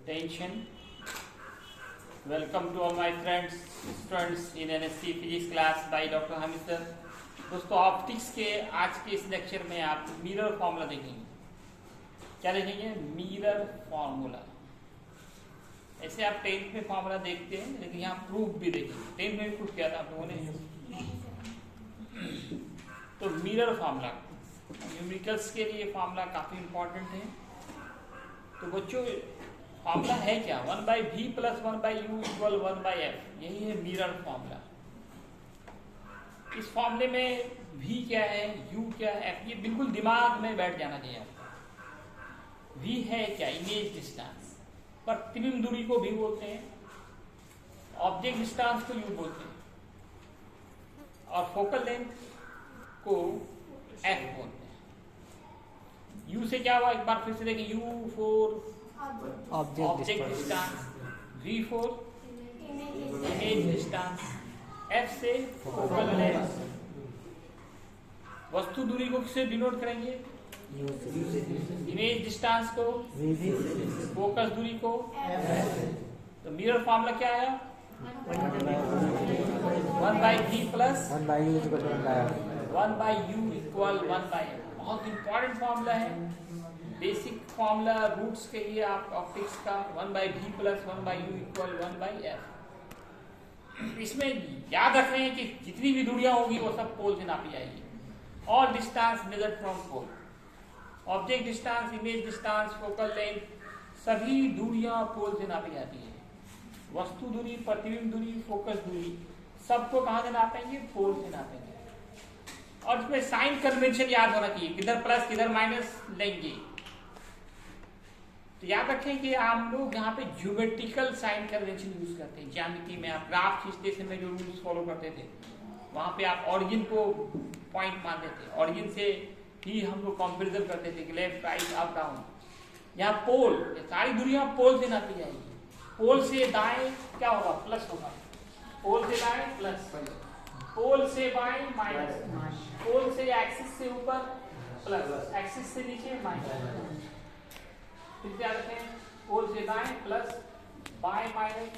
Attention. Welcome to all my friends, students in NSC Physics class by Dr. Hamid sir. दोस्तों optics के आज के इस lecture में आप मिरर फॉर्मूला देखेंगे। क्या देखेंगे? Mirror formula. ऐसे आप 10th में फॉर्मूला देखते हैं, लेकिन यहाँ प्रूफ भी देखेंगे। 10th में भी प्रूफ किया था आप लोगों ने। तो मिरर फॉर्मूला न्यूमेरिकल्स के लिए फॉर्मूला काफी इंपॉर्टेंट है। तो बच्चों फॉर्मूला है क्या? 1/v + 1/u = 1/f। यही है मिरर फॉर्मूला। इस फॉर्मूले में v क्या है, u क्या है, f, ये बिल्कुल दिमाग में बैठ जाना चाहिए आपको। v है क्या? इमेज डिस्टेंस, प्रतिबिंब दूरी को v बोलते हैं, ऑब्जेक्ट डिस्टेंस को u बोलते हैं, और फोकल लेंथ को f बोलते हैं। u से क्या हुआ? एक बार फिर से देखें। u for object distance, v for image distance, f से फोकल लेंथ। वस्तु दूरी को किससे डिनोट करेंगे? इमेज डिस्टेंस को, फोकस दूरी को। तो मिरर फॉर्मूला क्या है? 1/v + 1/u = 1/f। बहुत इंपॉर्टेंट फॉर्मूला है, बेसिक फॉर्मूला रूट्स के लिए आप ऑप्टिक्स का। 1/v + 1/u = 1/f। इसमें याद रख रहे हैं कि जितनी भी दूरियां होगी वो सब पोल से नापी जाएगी। All distance measured from pole, object distance, image distance, focal length, सभी दूरियां पोल से नापी जाती है। वस्तु दूरी, प्रतिबिंब दूरी, फोकस दूरी, सबको कहां से नापेंगे? पोल से नापेंगे। और इसमें साइन कन्वेंशन याद होना चाहिए, किधर प्लस किधर माइनस लेंगे। तो याद रखें कि हम लोग यहाँ पे ज्योमेट्रिकल साइन कन्वेंशन यूज करते हैं। ज्यामिति में आप ग्राफ खींचते समय जो रूल्स फॉलो करते थे, वहां पे आप ऑरिजिन को पॉइंट मानते थे, ऑरिजिन से ही हम लोग कंपेरिजन करते थे कि लेफ्ट राइट अप डाउन। यहाँ पोल, सारी दूरियां पोल से नापी जाएगी। पोल से दाएं क्या होगा? प्लस होगा। पोल से दाएं प्लस, पोल से बाएं माइनस, पोल से एक्सिस से ऊपर प्लस, एक्सिस से नीचे माइनस। फिर क्या रखें? पोल से दाएं प्लस, बाएं माइनस,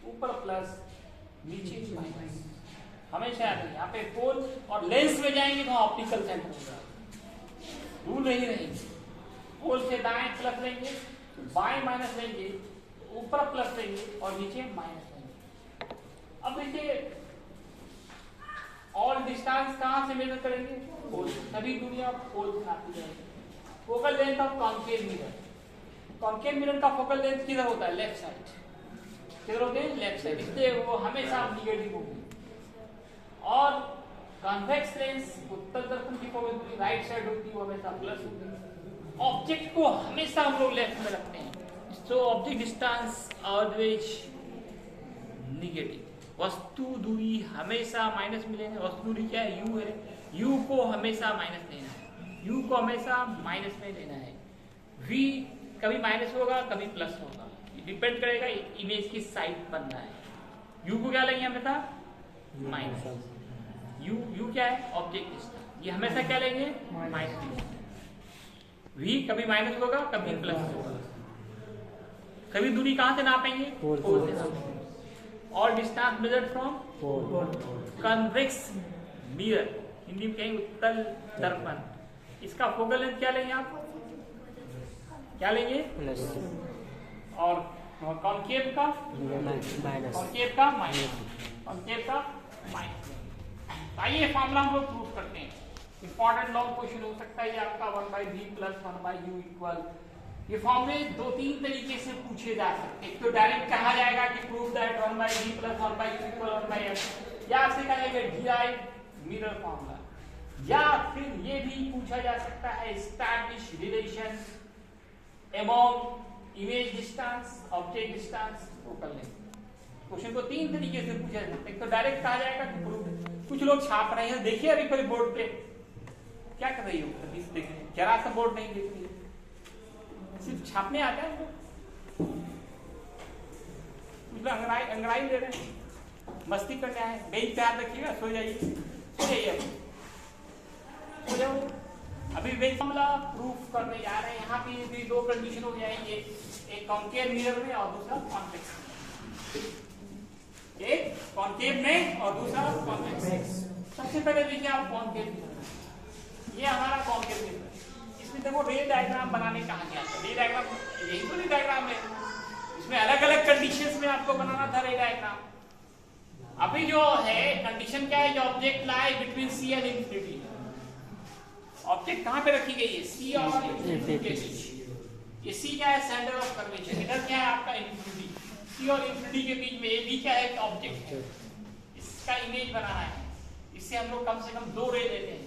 ऊपर प्लस, नीचे माइनस। हमेशा याद रखें। यहाँ पे पोल और लेंस में जाएंगे तो ऑप्टिकल सेंटर होगा, दूर नहीं रहेंगे। पोल से दाएं प्लस लेंगे, बाएं माइनस लेंगे, ऊपर प्लस लेंगे और नीचे माइनस लेंगे। अब देखिए ऑल डिस्टेंस कहां से मेजर करेंगे? पोल। सभी दूरियां पोल से नापी जाएगी। Focal length of concave mirror, concave mirror का फोकल लेंथ किधर होता है? Left side. किधर होते हैं? Left side. इसलिए वो हमेशा निगेटिव होगी। और कॉन्वेक्स लेंस, उत्तल दर्पण की फोकल दूरी राइट साइड होती है, वो हमेशा प्लस होती है। ऑब्जेक्ट को हमेशा हम लोग लेफ्ट में रखते हैं, so object distance always negative. वस्तु दूरी हमेशा माइनस में लेना है। वस्तु दूरी क्या है? u है। u को हमेशा माइनस लेना है, u को हमेशा माइनस में लेना है। v कभी माइनस होगा, कभी प्लस होगा, डिपेंड करेगा इमेज की साइड बनना है। u को क्या लेंगे? हमेशा माइनस। u क्या है? Object distance. ये हमेशा क्या लेंगे? माइनस। v कभी माइनस होगा, कभी प्लस होगा। कभी दूरी कहां से नापेंगे? पोल से नापेंगे। और distance measured from convex mirror, Hindi में कहेंगे उत्तल दर्पण। इसका फोकल लेंथ क्या लेंगे आप? क्या लेंगे? प्लस। और कॉन्केव का माइनस, कॉन्केव का माइनस, कॉन्केव का माइनस। आइए फॉर्मूला हम लोग प्रूफ करते हैं। इंपॉर्टेंट लॉन्ग क्वेश्चन हो सकता है ये आपका। 1/v + 1/u = ये फॉर्मूले 2-3 तरीके से पूछे जा सकते हैं। तो डायरेक्ट कहा जाएगा कि prove that 1/v + 1/u = 1/f, या आपसे कहा जाएगा डिराइव मिरर फॉर्मूला, या फिर ये भी पूछा जा सकता है establish relation among image distance, object distance, focal length. Question को 3 तरीके से पूछा जा सकता है। तो डायरेक्ट कहा जाएगा कि प्रूव। कुछ लोग छाप रहे हैं, देखिए अभी कोई बोर्ड पे क्या कर रही हो? देखिए जरा सा बोर्ड नहीं देख रही है, सिर्फ छापने आता है। अंगड़ाई ले रहे हैं, मस्ती करने आए। बेंच पे हाथ रखिएगा, सो जाइए, सो जाइए, सो जाओ। अभी बेंच फॉर्मूला प्रूफ करने जा रहे हैं। यहाँ पे भी 2 कंडीशन हो जाएंगे। एक कॉन्केव मिरर में और दूसरा कॉन्वेक्स में, एक कॉन्केव में और दूसरा कॉन्वेक्स में। सबसे पहले देखिए आप कॉन्केव मिरर, ये हमारा कॉन्केव मिरर, इसमें देखो रे डायग्राम बनाने कहा गया था। रे डायग्राम यही तो रे डायग्राम है, इसमें अलग अलग कंडीशंस में आपको बनाना था रे डायग्राम। अभी जो है कंडीशन क्या है, जो object lie between C and infinity, object कहां पे रखी गई है, सी और इंफिनिटी के बीच। ये सी क्या है, सेंटर ऑफ कर्वेचर, इधर क्या है आपका इंफिनिटी, सी और इंफिनिटी के बीच में। ये भी क्या है, ऑब्जेक्ट है, इसका इमेज बनाना है। इससे हम लोग कम से कम दो रे लेते हैं।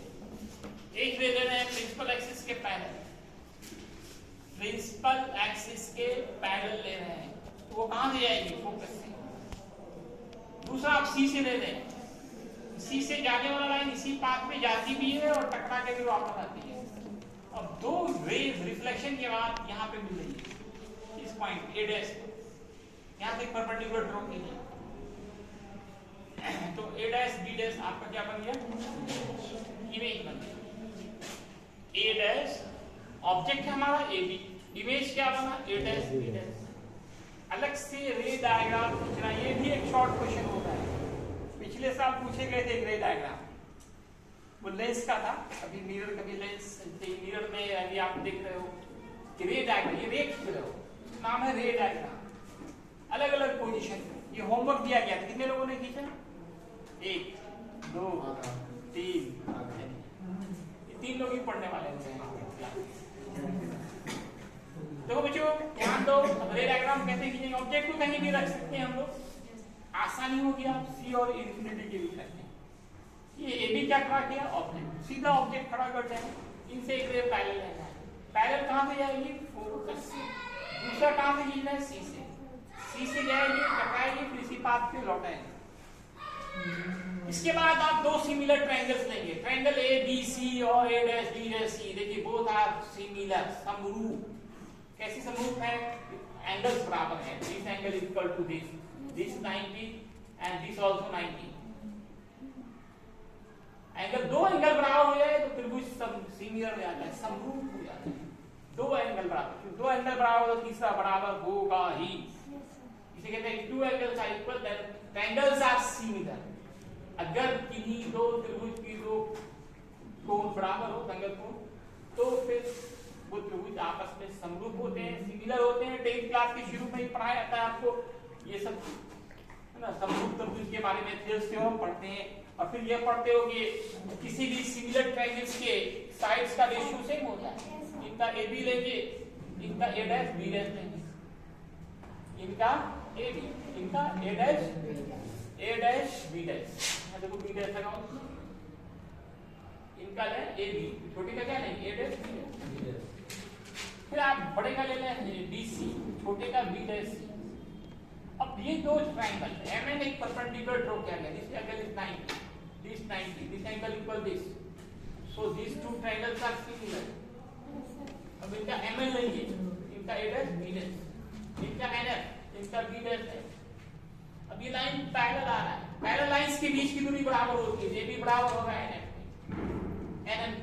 एक रे लेना है प्रिंसिपल एक्सिस के पैरेलल, प्रिंसिपल एक्सिस के पैरेलल ले रहे हैं, तो वो कहां से जाएगी, फोकस से। दूसरा आप सी से ले लें, सी से जाने वाला लाइन इसी पाथ में जाती भी है और टकरा के भी वापस आती है। अब दो रेज रिफ्लेक्शन के बाद यहाँ पे मिल रही है इस पॉइंट ए डैश, यहाँ से परपेंडिकुलर ड्रॉ कीजिए, तो ए डैश बी डैश आपका क्या बन गया, इमेज बन गया। ए डैश ऑब्जेक्ट है हमारा ए बी, इमेज क्या बना, ए डैश बी डैश। अलग से रे डायग्राम पूछना, ये भी एक शॉर्ट क्वेश्चन होता है। पिछले साल पूछे गए थे एक रे डायग्राम, वो लेंस का था, कभी मिरर कभी लेंस। मिरर में अभी आप देख रहे हो कि रे डायग्राम, ये रे खींच रहे हो, नाम है रे डायग्राम। अलग अलग पोजीशन, ये होमवर्क दिया गया था, कितने लोगों ने खींचा, 1 2 3, ये 3 लोग ही पढ़ने वाले हैं। देखो बच्चों ध्यान दो, रे डायग्राम कैसे खींचेंगे, ऑब्जेक्ट को कहीं भी रख सकते हैं हम लोग, आसानी होगी। आप सी और इंफिनिटी के बीच रखते हैं, ये ए बी क्या खड़ा किया, ऑब्जेक्ट, सीधा ऑब्जेक्ट खड़ा करते हैं, इनसे एक रे पैरेलल लेना है। पैरेलल कहां से जाएगी, फोकस से। दूसरा कहां से खींचना है, सी से जाएगी, टकराएगी, फिर इसी पाथ पे लौटाएगी। इसके बाद आप दो सिमिलर ट्रायंगल्स लेंगे, ट्रायंगल ए बी सी और ए डैश बी डैश सी। देखिए बोथ आर सिमिलर, समरूप। कैसी समरूप है, एंगल्स बराबर है, this angle is equal to this, this 90 and this also 90। Angle, दो एंगल बराबर हो जाए तो त्रिभुज सिमिलर हो जाता है, समरूप हो जाता है। दो एंगल बराबर, दो एंगल बराबर तो तीसरा बराबर होगा ही। इसे कहते हैं two angles are equal then triangles are similar. अगर किन्हीं दो त्रिभुज की दो कोण बराबर हो, एंगल कोण, तो फिर वो त्रिभुज आपस में समरूप होते हैं, सिमिलर होते हैं। 10th क्लास के शुरू में ही पढ़ाया जाता है आपको ये सब, है ना, समरूप त्रिभुज के बारे में थ्योरम पढ़ते हैं। और फिर ये पढ़ते हो कि किसी भी सिमिलर ट्रायंगल्स के साइड्स का रेशियो सेम होता है। इनका ए बी लेंगे, इनका ए डैश बी डैश लेंगे, इनका ए बी, इनका ए डैश बी डैश। देखो बी डैश लगाओ, इनका ले ए बी, छोटे का क्या नहीं, ए डैश बी डैश। फिर आप बड़े का ले लें बी सी, छोटे का बी डैश सी। अब ये दो ट्रायंगल एमएन एक परपेंडिकुलर ड्रॉ किया गया, this angle is 90, this 90, this angle equal this, so this two triangles are similar. अब इनका एमएन लेंगे, इनका ए डैश बी डैश, इनका एनएफ, इनका बी डैश है। अब ये लाइन पैरेलल आ रहा है, पैरेलल लाइंस के बीच की दूरी बराबर होती है, ये भी बराबर होगा एनएफ, एनएम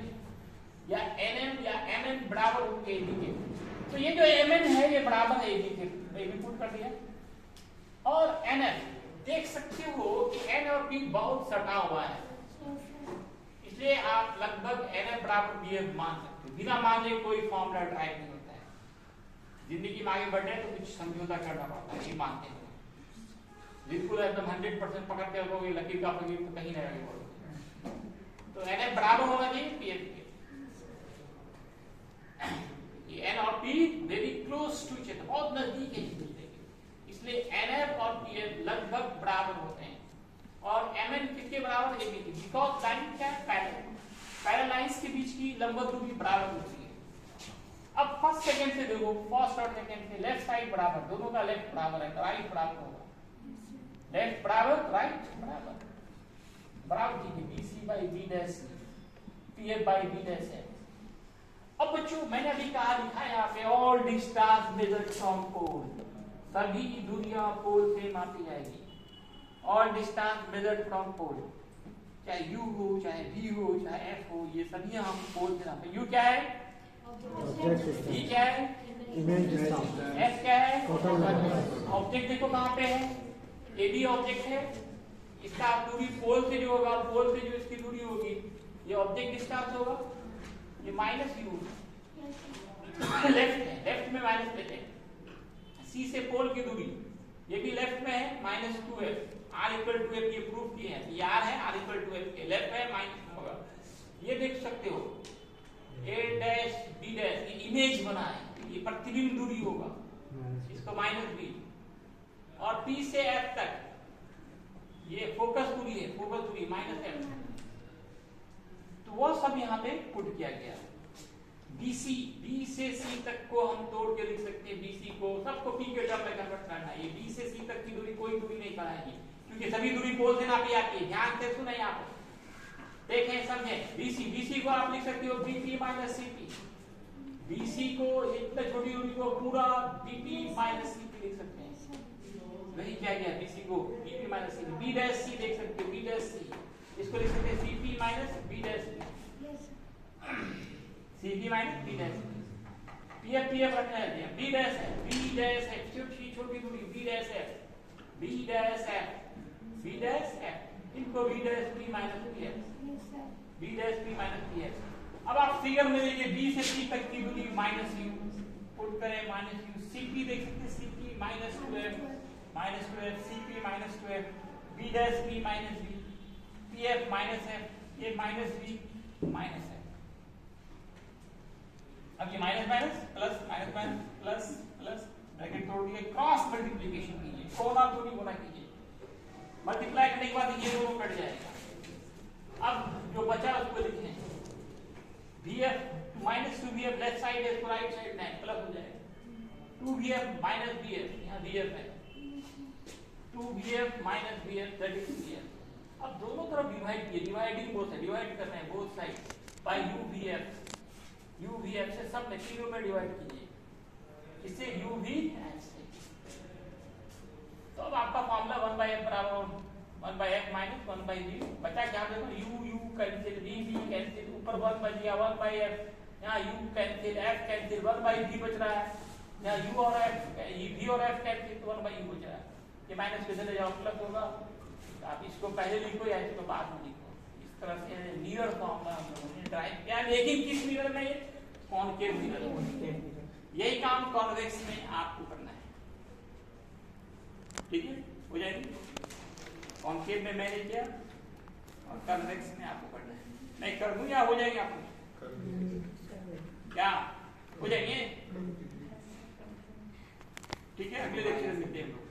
या एनएम या एमएन बराबर होंगे एबी के। तो ये जो एमएन है ये बराबर है एबी के, एबी पुट कर दिया। और एनएफ देख सकते हो कि एन और पी बहुत सटा हुआ है, इसलिए आप लगभग एनएफ बराबर बी मान सकते हो, बिना माने कोई फॉर्मूला ड्राइव नहीं होता है। जिंदगी में आगे बढ़ने तो कुछ समझौता करना पड़ता है, ये मानते हैं। बिल्कुल एकदम 100% पकड़ के रखोगे, लकीर का फकीर तो कहीं नहीं रहेगा। तो एनएफ बराबर होना चाहिए पीएफ के। ये एन और P very close to each other, बहुत नजदीक है एक दूसरे के, इसलिए एनएफ और पीएफ लगभग बराबर होते हैं। और एमएन किसके बराबर, एबी के, बिकॉज़ लाइन क्या है, पैरेलल, पैरेलल लाइंस के बीच की लंबवत दूरी बराबर होती है। अब फर्स्ट सेकंड से देखो, फर्स्ट और सेकंड से लेफ्ट साइड बराबर, दोनों का लेफ्ट बराबर है, राइट बराबर होगा, लेफ्ट बराबर राइट बराबर, बराबर ठीक है, BC by B dash, PF by B dash है। अब बच्चों मैंने अभी कहा लिखा है यहाँ पे, all distance measured from pole, सभी दूरियां पोल से मापी जाएगी। All distance measured from pole, चाहे यू हो, चाहे वी हो, चाहे एफ हो, ये सभी हम पोल से नापे। यू क्या है, ये क्या है, एस क्या है? ऑब्जेक्ट देखो कहाँ पे है, ए बी ऑब्जेक्ट है, इसका दूरी पोल से जो होगा, पोल से जो इसकी दूरी होगी, ये ऑब्जेक्ट डिस्टेंस होगा, ये माइनस यू लेफ्ट है, लेफ्ट में माइनस लेते हैं, सी से पोल की दूरी ये भी लेफ्ट में है -2f, r equal to f, ये प्रूफ किए हैं, ये r है, r इक्वल टू f के लेफ्ट है माइनस होगा। ये देख सकते हो a डैश b डैश, ये इमेज बना है, ये प्रतिबिंब दूरी होगा, इसको -b, और p से f तक ये फोकस दूरी है, फोकस दूरी -f, तो वो सब यहाँ पे पुट किया गया। BC, B से C तक को हम तोड़ के लिख सकते हैं, BC को सबको P के टर्म में कन्वर्ट करना है। ये B से C तक की दूरी कोई दूरी नहीं कराएगी, क्योंकि सभी दूरी पोल से नापी जाती है। ध्यान से सुने, यहाँ पे देखें समझें। BC को आप लिख सकते हो BP माइनस CP, BC को इतना छोटी दूरी को पूरा BP माइनस CP लिख सकते हैं, वही क्या गया, BC को BP minus CP। B dash C देख सकते हो, B डैश C, इसको लिख सकते हैं CP minus B dash C, CP minus B dash, PF रखना है, B डैश है, B डैश है, छोटी दूरी B डैश है, B डैश है, B डैश है, इनको B dash P minus PF, B dash P minus PF। अब आप फिगर में देखिए B से C तक की दूरी -u पुट करें, -u, CP देख सकते हैं, CP -2f, CP -2f, B dash P minus B, PF minus F, ये -B माइनस F। अब ये minus minus plus, minus minus plus plus, bracket तोड़ दिए, क्रॉस मल्टीप्लिकेशन कीजिए, कोना दूनी गुना कीजिए, मल्टीप्लाई करने के बाद ये दोनों कट जाएगा। अब जो बचा उसको लिखें, VF minus 2VF left side है, इसको राइट साइड में प्लस हो जाएगा, 2VF माइनस BF, यहाँ VF है, 2VF minus BF that is VF। अब दोनों तरफ डिवाइड कीजिए, डिवाइडिंग बोथ है, डिवाइड करना है both side by UVF, UVF से सब में तीनों में डिवाइड कीजिए, इससे UVF से। तो अब आपका फॉर्मूला 1/f बराबर 1/f माइनस 1/v बचा क्या, देखो u कैंसिल, v कैंसिल, ऊपर 1 बच गया 1/f, यहाँ u cancel, f cancel, 1/v बच रहा है, यहाँ u और f, v और f कैंसिल, तो 1/u बच रहा है। ये माइनस कैसे ले जाओ, प्लस होगा, आप इसको पहले लिखो या इसको बाद में लिखो, इस तरह से मिरर फॉर्मूला हम लोगों ने ड्राइव किया, लेकिन किस मिरर में, ये कॉनकेव मिरर में। यही काम कॉन्वेक्स में आपको करना है, ठीक है, हो जाएगी। कॉनकेव में मैंने किया और कॉन्वेक्स में आपको करना है, मैं कर दूं या हो जाएगी आपको, क्या हो जाएंगे, ठीक है। अगले लेक्चर में मिलते हैं हम लोग।